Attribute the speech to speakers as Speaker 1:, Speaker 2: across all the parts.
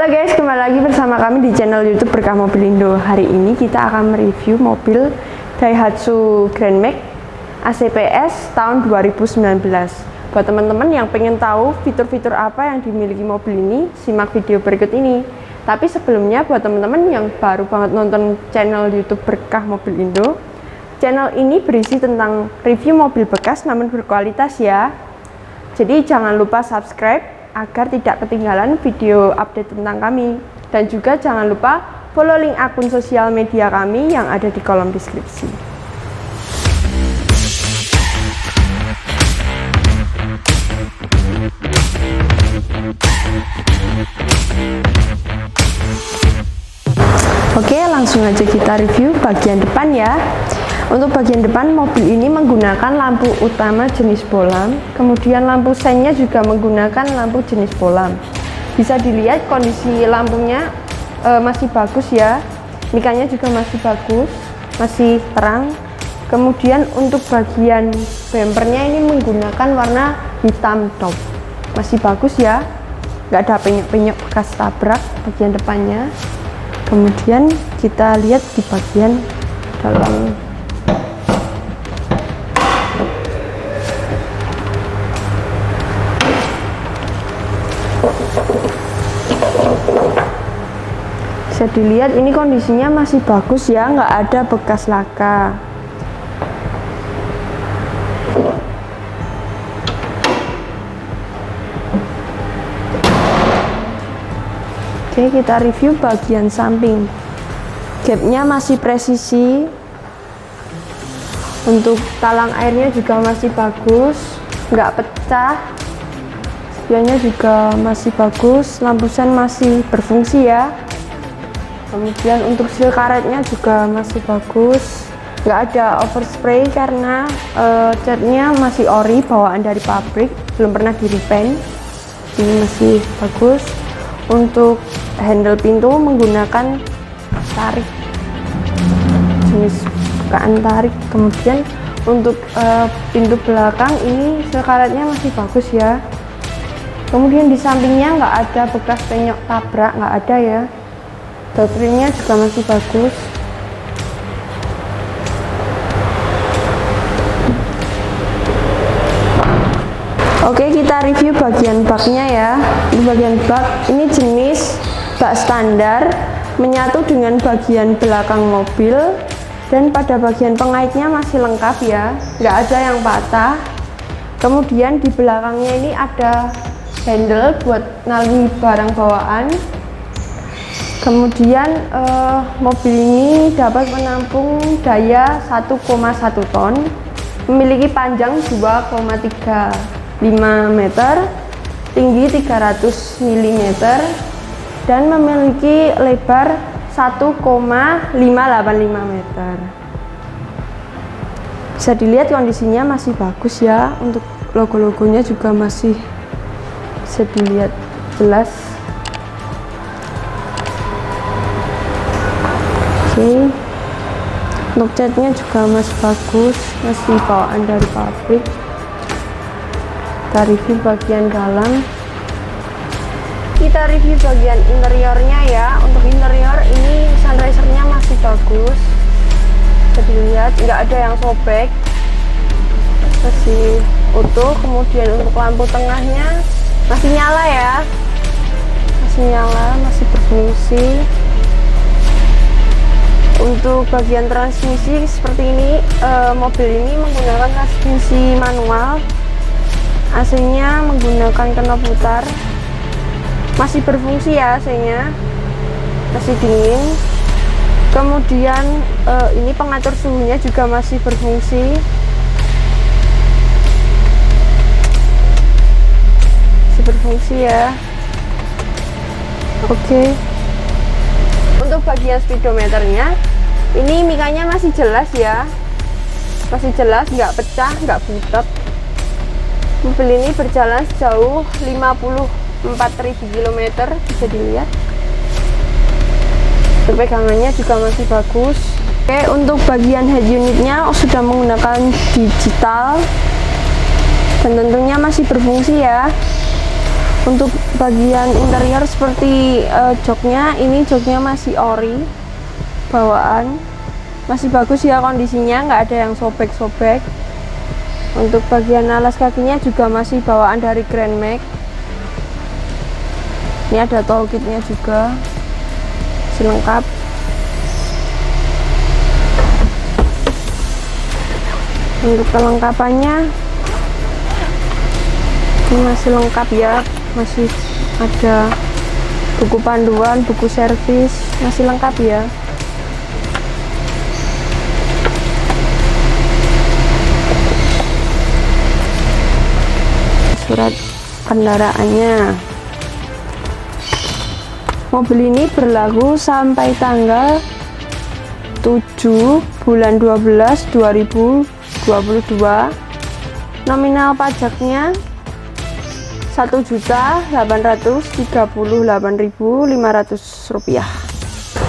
Speaker 1: Halo guys, kembali lagi bersama kami di channel YouTube Berkah Mobil Indo. Hari ini kita akan mereview mobil Daihatsu Grand Max ACPS tahun 2019. Buat teman-teman yang pengen tahu fitur-fitur apa yang dimiliki mobil ini, simak video berikut ini. Tapi sebelumnya buat teman-teman yang baru banget nonton channel YouTube Berkah Mobil Indo, channel ini berisi tentang review mobil bekas namun berkualitas ya. Jadi jangan lupa subscribe agar tidak ketinggalan video update tentang kami. Dan juga jangan lupa follow link akun sosial media kami yang ada di kolom deskripsi. Oke, langsung aja kita review bagian depan ya. Untuk bagian depan mobil ini menggunakan lampu utama jenis bolam, kemudian lampu seinnya juga menggunakan lampu jenis bolam. Bisa dilihat kondisi lampunya masih bagus ya, mikanya juga masih bagus, masih terang. Kemudian untuk bagian bempernya ini menggunakan warna hitam top, masih bagus ya, nggak ada penyok-penyok bekas tabrak bagian depannya. Kemudian kita lihat di bagian dalam. Bisa dilihat ini kondisinya masih bagus ya, nggak ada bekas laka. Oke, kita review bagian samping. Gapnya masih presisi. Untuk talang airnya juga masih bagus, nggak pecah. Spionnya juga masih bagus, lampu sen masih berfungsi ya. Kemudian untuk seal karetnya juga masih bagus, nggak ada overspray karena catnya masih ori bawaan dari pabrik, belum pernah di repaint. Ini masih bagus. Untuk handle pintu menggunakan tarik, jenis bukaan tarik. Kemudian untuk pintu belakang ini seal karetnya masih bagus ya. Kemudian di sampingnya nggak ada bekas penyok tabrak, nggak ada ya. Baterainya juga masih bagus. Oke, kita review bagian baknya ya. Di bagian bak ini jenis bak standar, menyatu dengan bagian belakang mobil, dan pada bagian pengaitnya masih lengkap ya, nggak ada yang patah. Kemudian di belakangnya ini ada handle buat nali barang bawaan. Kemudian mobil ini dapat menampung daya 1,1 ton, memiliki panjang 2,35 meter, tinggi 300 mm, dan memiliki lebar 1,585 meter. Bisa dilihat kondisinya masih bagus ya, untuk logo-logonya juga masih bisa dilihat jelas. Oke, untuk catnya juga masih bagus, masih bawaan dari pabrik. Kita review bagian dalam. Kita review bagian interiornya ya. Untuk interior ini sunrisernya masih bagus, bisa dilihat nggak ada yang sobek, masih utuh. Kemudian untuk lampu tengahnya masih nyala ya, masih nyala, masih berfungsi. Untuk bagian transmisi seperti ini, mobil ini menggunakan transmisi manual. AC-nya menggunakan knop putar, masih berfungsi ya, AC-nya masih dingin. Kemudian ini pengatur suhunya juga masih berfungsi, masih berfungsi ya. Oke. Untuk bagian speedometernya ini mikanya masih jelas ya, masih jelas, nggak pecah, nggak butek. Mobil ini berjalan sejauh 54.000 km, bisa dilihat. Untuk pegangannya juga masih bagus. Oke, untuk bagian head unitnya sudah menggunakan digital dan tentunya masih berfungsi ya. Untuk bagian interior seperti joknya, ini joknya masih ori bawaan, masih bagus ya kondisinya, nggak ada yang sobek-sobek. Untuk bagian alas kakinya juga masih bawaan dari Grand Max. Ini ada toolkitnya juga, masih lengkap. Untuk kelengkapannya ini masih lengkap ya, masih ada buku panduan, buku servis, masih lengkap ya. Surat kendaraannya. Mobil ini berlaku sampai tanggal 7 bulan 12 2022. Nominal pajaknya Rp1.838.500.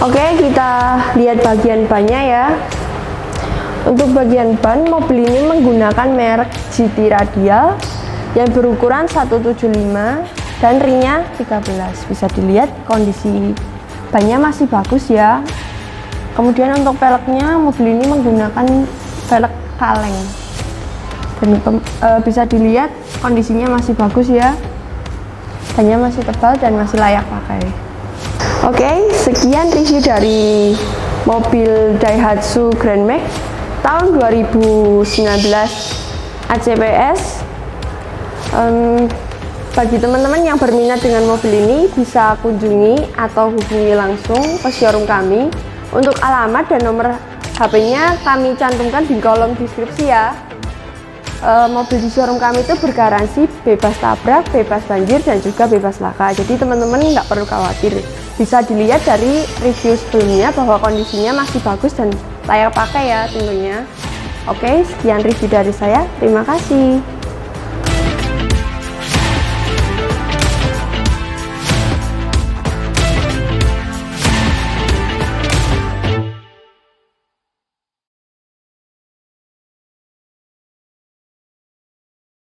Speaker 1: Oke, kita lihat bagian bannya ya. Untuk bagian ban, mobil ini menggunakan merek GT Radial yang berukuran 175 dan ringnya 13. Bisa dilihat kondisi bannya masih bagus ya. Kemudian untuk peleknya, mobil ini menggunakan pelek kaleng dan bisa dilihat kondisinya masih bagus ya. Bannya masih tebal dan masih layak pakai. Oke, sekian review dari mobil Daihatsu Grand Max tahun 2019 ACPS. Bagi teman-teman yang berminat dengan mobil ini bisa kunjungi atau hubungi langsung ke showroom kami. Untuk alamat dan nomor HP-nya kami cantumkan di kolom deskripsi ya. Mobil di showroom kami itu bergaransi bebas tabrak, bebas banjir, dan juga bebas laka. Jadi teman-teman nggak perlu khawatir. Bisa dilihat dari review sebelumnya bahwa kondisinya masih bagus dan layak pakai ya tentunya. Oke, sekian review dari saya. Terima kasih.